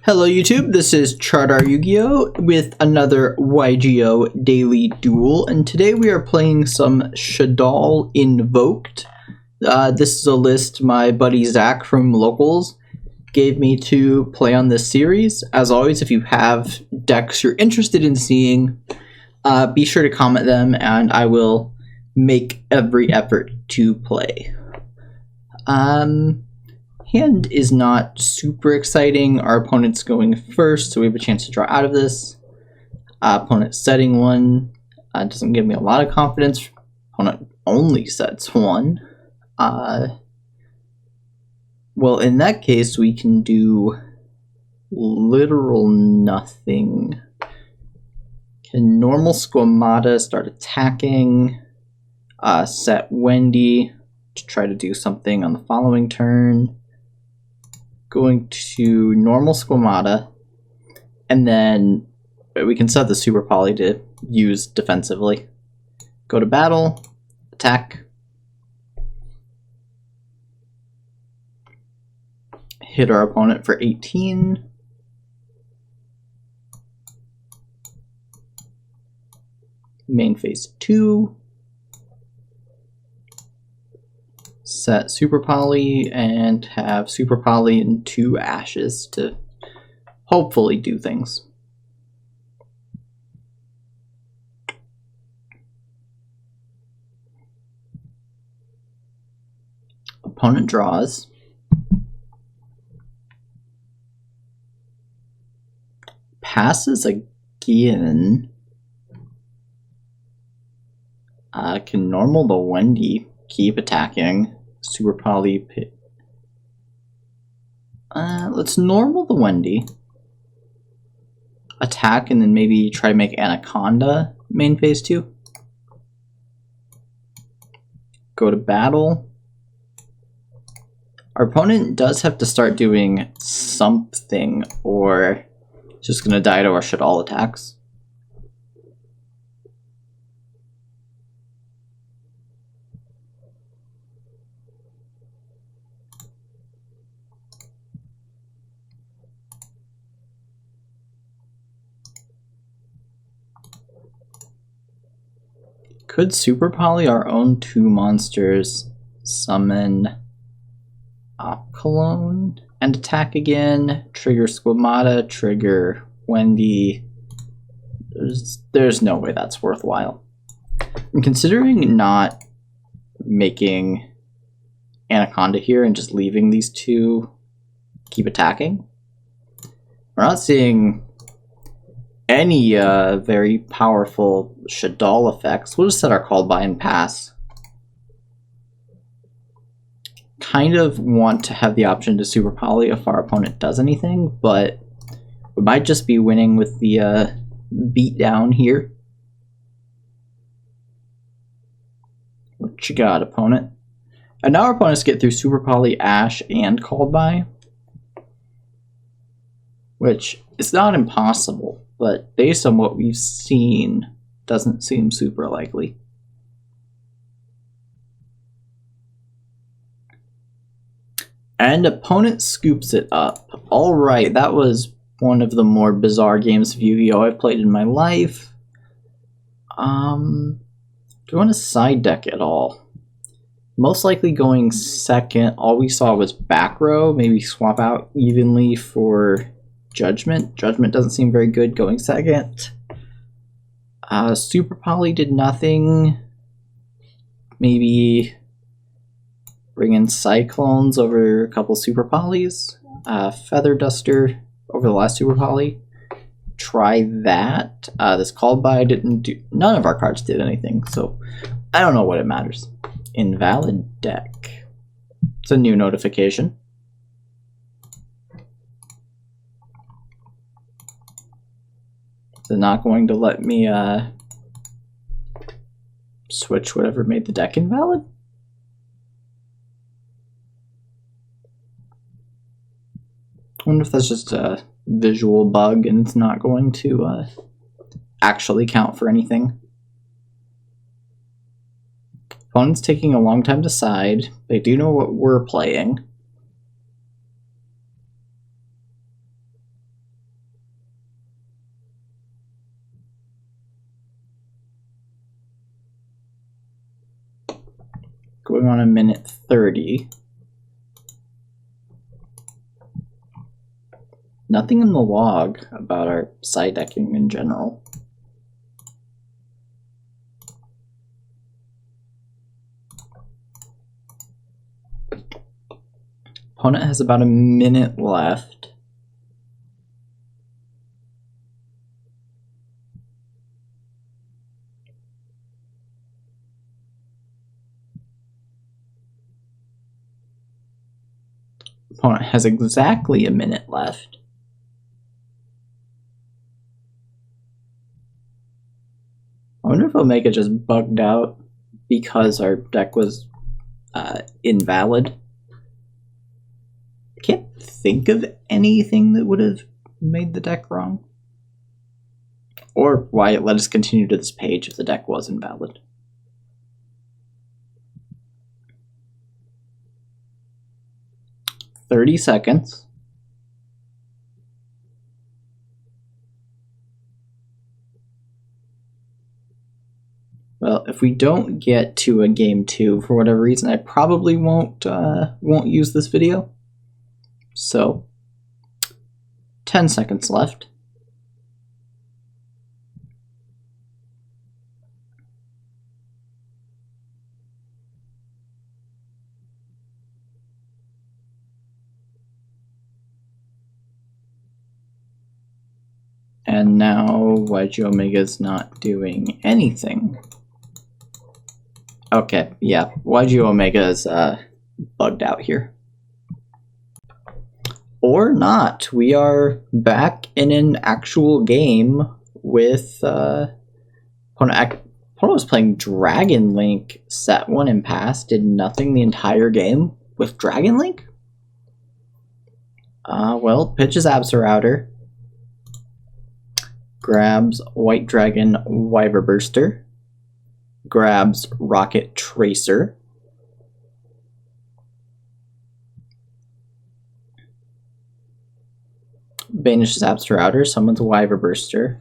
Hello YouTube, this is ChardarYuGiOh with another YGO daily duel, and today we are playing some Shaddoll Invoked. This is a list my buddy Zach from Locals gave me to play on this series. As always, if you have decks you're interested in seeing, be sure to comment them and I will make every effort to play. Hand is not super exciting. Our opponent's going first, so we have a chance to draw out of this. Opponent setting one doesn't give me a lot of confidence. Opponent only sets one. Well, in that case, we can do literal nothing. Can normal Squamata start attacking. Set Wendy to try to do something on the following turn. Going to normal Squamata, and then we can set the Super Poly to use defensively. Go to battle, attack, hit our opponent for 18. Main phase 2. Set Super Poly and have Super Poly and 2 ashes to hopefully do things. Opponent draws. Passes again. Can normal the Wendy, keep attacking. Super Poly pit. Let's normal the Wendy. Attack and then maybe try to make Anaconda main phase 2. Go to battle. Our opponent does have to start doing something or just gonna die to our Shaddoll attacks. Could Super Poly our own 2 monsters, summon Cologne, and attack again, trigger Squamata, trigger Wendy. There's no way that's worthwhile. I'm considering not making Anaconda here and just leaving these 2 keep attacking. We're not seeing any very powerful Shaddoll effects. We'll just set our called by and pass. Kind of want to have the option to Super Poly if our opponent does anything, but we might just be winning with the beat down here. What you got, opponent? And now our opponents get through Super Poly, Ash, and called by, which is not impossible, but based on what we've seen, doesn't seem super likely. And opponent scoops it up. Alright, that was one of the more bizarre games of Yu-Gi-Oh! I've played in my life. Do I want to side deck at all? Most likely going second. All we saw was back row. Maybe swap out evenly for Judgment. Judgment doesn't seem very good going second. Super Poly did nothing. Maybe bring in Cyclones over a couple Super Polys. Feather Duster over the last Super Poly. Try that. This called by didn't do. None of our cards did anything, so I don't know what it matters. Invalid deck. It's a new notification. They're not going to let me switch whatever made the deck invalid. I wonder if that's just a visual bug and it's not going to actually count for anything. Opponent's taking a long time to decide. They do know what we're playing. going on a minute 30. Nothing in the log about our side decking in general. Opponent has about a minute left. Opponent has exactly a minute left. I wonder if Omega just bugged out because our deck was invalid. I can't think of anything that would have made the deck wrong. Or why it let us continue to this page if the deck was invalid. "30 seconds. Well, if we don't get to a game 2 for whatever reason, I probably won't use this video. So, 10 seconds left. And now YGO Omega is not doing anything. Okay, yeah, YGO Omega is bugged out here. Or not. We are back in an actual game with opponent was playing Dragon Link set 1 and pass, did nothing the entire game with Dragon Link? Well, pitches Absorouter, grabs White Dragon Wyverburster, grabs Rocket Tracer, banishes Absorouter, summons Wyverburster.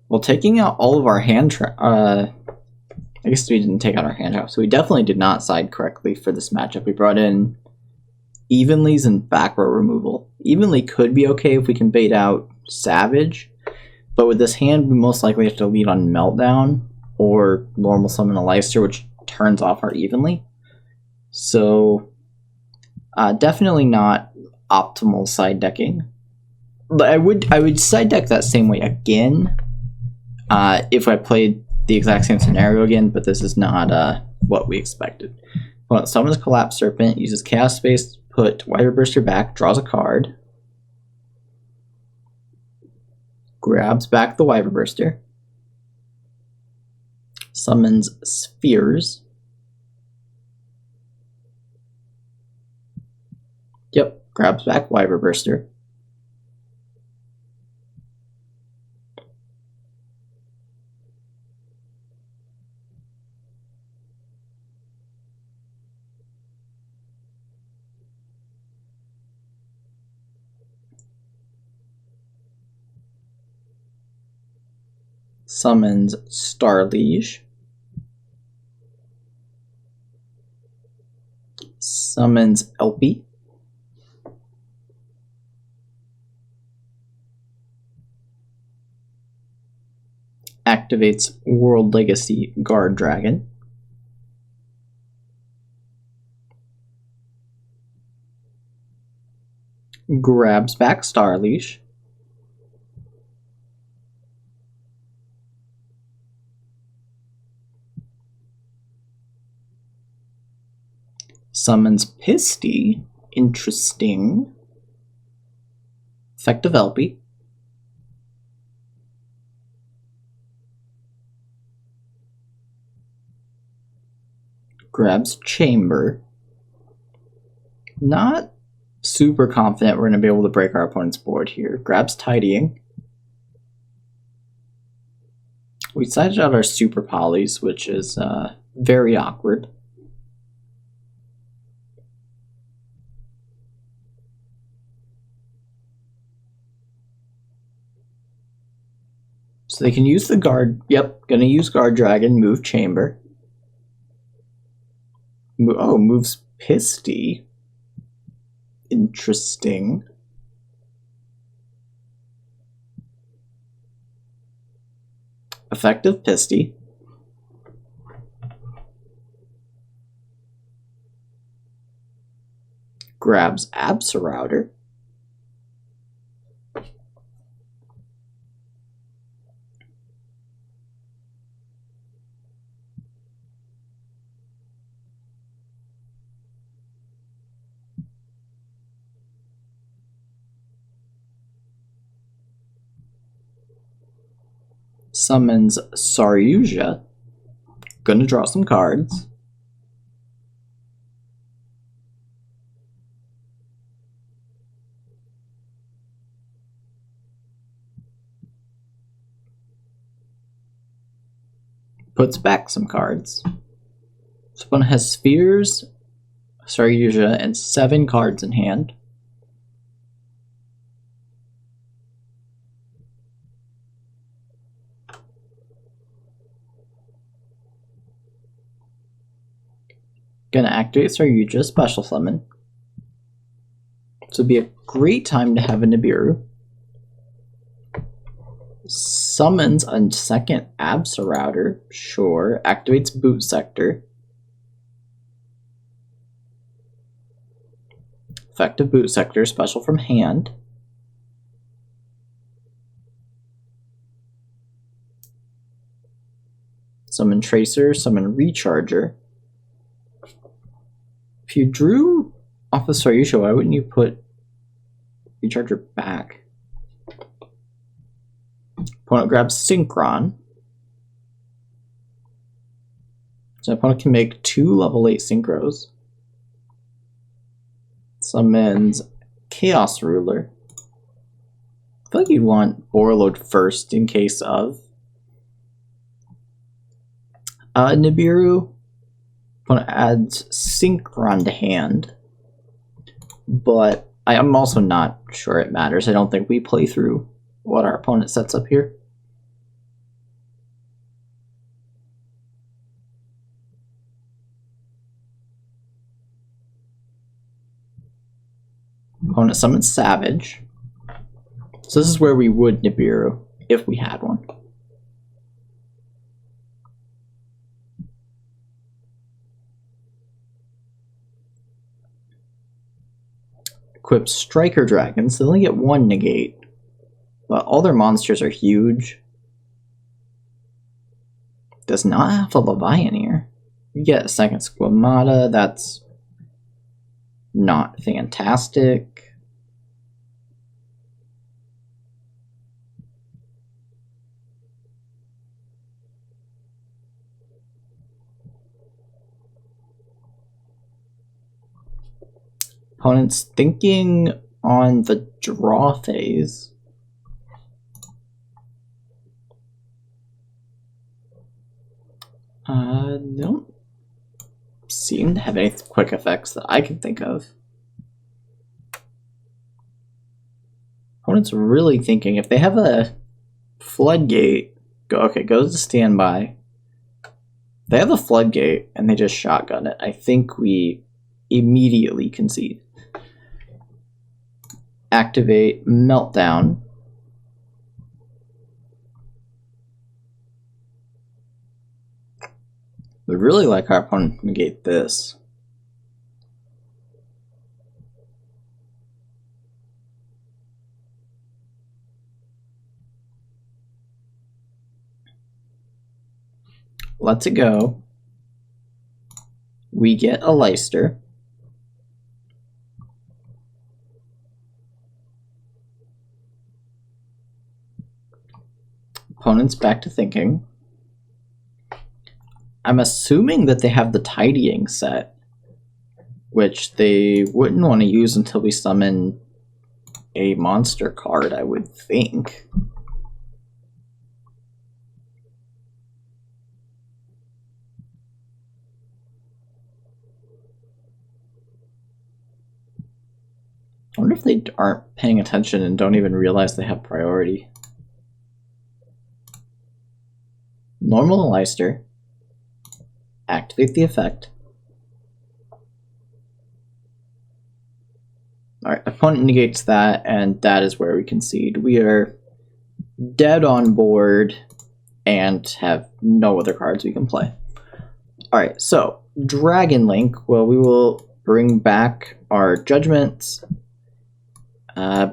Well, taking out all of our hand traps. I guess we didn't take out our hand traps, so we definitely did not side correctly for this matchup. We brought in Evenlies and back row removal. Evenly could be okay if we can bait out Savage, but with this hand, we most likely have to lead on Meltdown or normal summon a Leicester, which turns off our Evenly. So, definitely not optimal side decking. But I would side deck that same way again if I played the exact same scenario again, but this is not what we expected. Well, summons Collapse Serpent, uses Chaos Space, put Wyverburster back, draws a card, grabs back the Wyverburster, summons Spheres. Yep, grabs back Wyverburster. Summons Starliege. Summons Elpie. Activates World Legacy Guard Dragon. Grabs back Starliege. Summons Pisty. Interesting. Effective Elpie. Grabs Chamber. Not super confident we're going to be able to break our opponent's board here. Grabs Tidying. We sided out our Super Polys, which is very awkward. So they can use the guard. Yep, gonna use Guard Dragon, move Chamber. Oh, moves Pisty. Interesting. Effective Pisty. Grabs Absolouter. Summons ChardarYuGiOh. Gonna draw some cards. Puts back some cards. So opponent has spheres, ChardarYuGiOh, and 7 cards in hand. Gonna activate ChardarYuGiOh, special summon. So it'd be a great time to have a Nibiru. Summons a second Absolouter, sure. Activates Boot Sector. Effective Boot Sector, special from hand. Summon Tracer, summon Recharger. If you drew off of ChardarYuGiOh, why wouldn't you put Recharger back? Opponent grabs Synchron. So opponent can make 2 level 8 synchros. Summons Chaos Ruler. I feel like you'd want Borreload first in case of Nibiru. Opponent adds Synchron to hand. But I'm also not sure it matters. I don't think we play through what our opponent sets up here. Opponent summons Savage. So this is where we would Nibiru, if we had one. Equips Striker Dragons, they only get 1 negate. But all their monsters are huge. Does not have a Levianeer. You get a second Squamata, that's not fantastic. Opponent's thinking on the draw phase. Don't seem to have any quick effects that I can think of. Opponent's really thinking. If they have a Floodgate, goes to standby. If they have a Floodgate and they just shotgun it, I think we immediately concede. Activate Meltdown. Would really like our opponent to negate this. Lets it go. We get a Leicester. Opponent's back to thinking. I'm assuming that they have the Tidying set, which they wouldn't want to use until we summon a monster card, I would think. I wonder if they aren't paying attention and don't even realize they have priority. Normal Leicester. Activate the effect. Alright, opponent negates that, and that is where we concede. We are dead on board and have no other cards we can play. Alright, so Dragon Link, well, we will bring back our Judgments,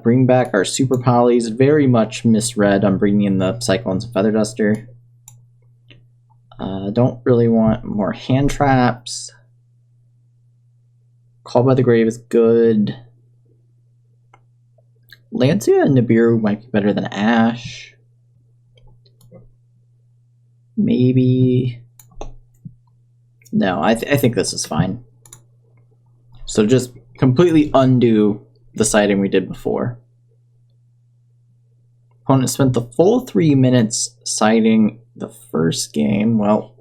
bring back our Super Polys. Very much misread on bringing in the Cyclones and Feather Duster. Don't really want more hand traps. Call by the Grave is good. Lancia and Nibiru might be better than Ash. Maybe. No, I think this is fine. So just completely undo the siding we did before. Opponent spent the full 3 minutes siding the first game. Well,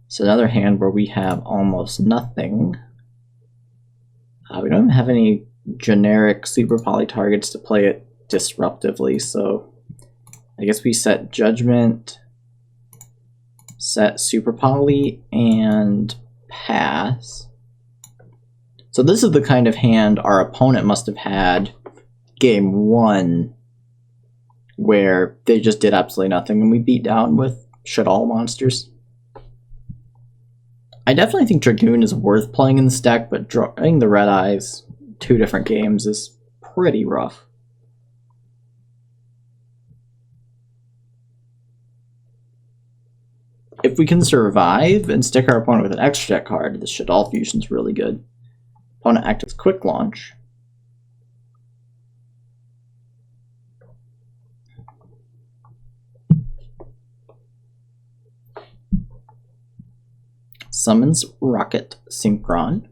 it's another hand where we have almost nothing. We don't have any generic Super Poly targets to play it disruptively, so I guess we set Judgment, set Super Poly, and pass. So this is the kind of hand our opponent must have had game 1, where they just did absolutely nothing and we beat down with Shaddoll monsters. I definitely think Dragoon is worth playing in this deck, but drawing the Red Eyes 2 different games is pretty rough. If we can survive and stick our opponent with an extra deck card, the Shaddoll Fusion is really good. Opponent activates Quick Launch. Summons Rocket Synchron.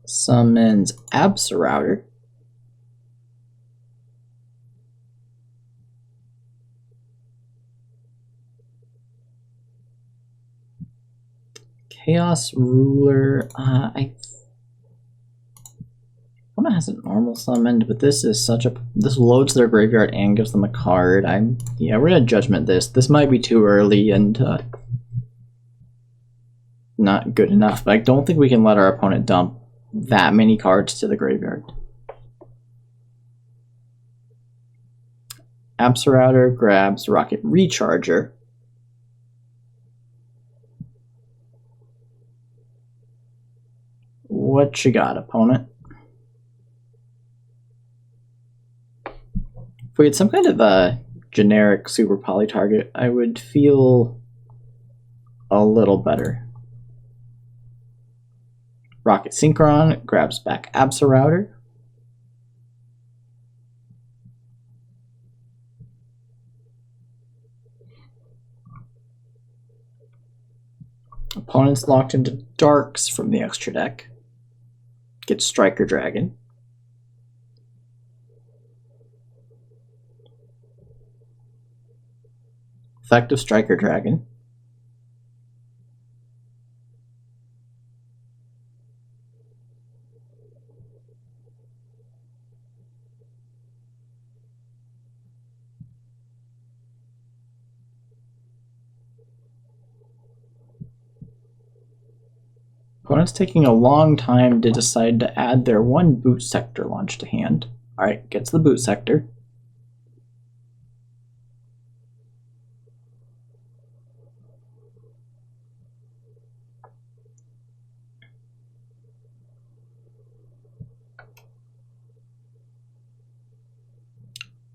Summons Absolouter. Chaos Ruler. Opponent hasn't normal summoned, but this is this loads their graveyard and gives them a card. Yeah, we're gonna Judgment this. This might be too early and not good enough, but I don't think we can let our opponent dump that many cards to the graveyard. Absolouter grabs Rocket Recharger. What you got, opponent? If we had some kind of a generic Super Poly target, I would feel a little better. Rocket Synchron grabs back Absolouter. Opponent's locked into Darks from the extra deck. Get Striker Dragon. Effective Striker Dragon. Opponent's taking a long time to decide to add their one Boot Sector launch to hand. Alright, gets the Boot Sector.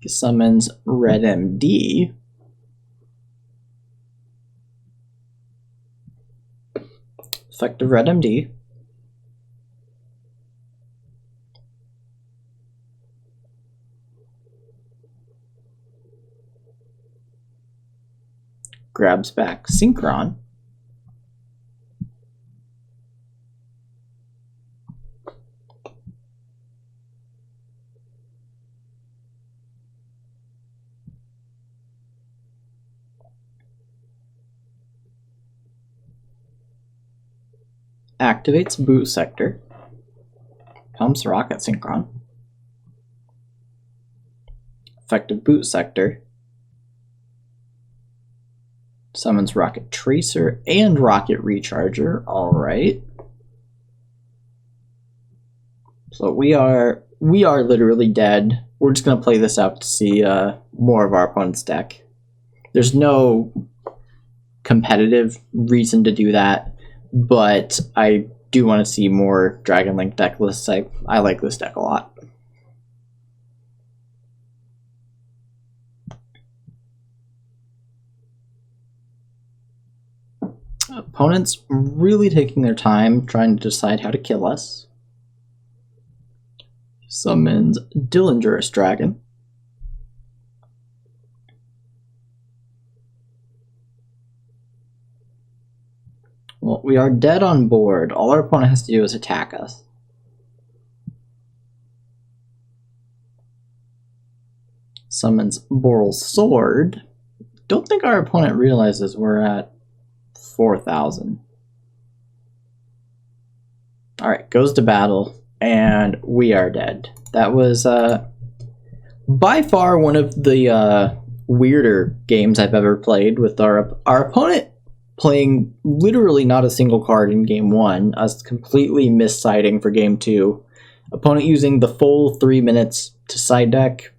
He summons Red MD. Effective Red MD. Grabs back Synchron. Activates Boot Sector. Pumps Rocket Synchron. Effective Boot Sector. Summons Rocket Tracer and Rocket Recharger. All right. So we are literally dead. We're just gonna play this out to see more of our opponent's deck. There's no competitive reason to do that, but I do want to see more Dragon Link deck lists. I like this deck a lot. Opponents really taking their time trying to decide how to kill us. Summons Dillingerous Dragon. Well, we are dead on board. All our opponent has to do is attack us. Summons Boral's Sword. Don't think our opponent realizes we're at 4,000. Alright, goes to battle, and we are dead. That was by far one of the weirder games I've ever played, with our opponent playing literally not a single card in game 1, us completely missiding for game 2, opponent using the full 3 minutes to side deck,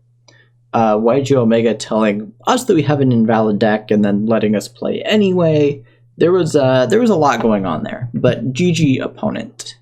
YGO Omega telling us that we have an invalid deck and then letting us play anyway. There was a lot going on there, but GG opponent.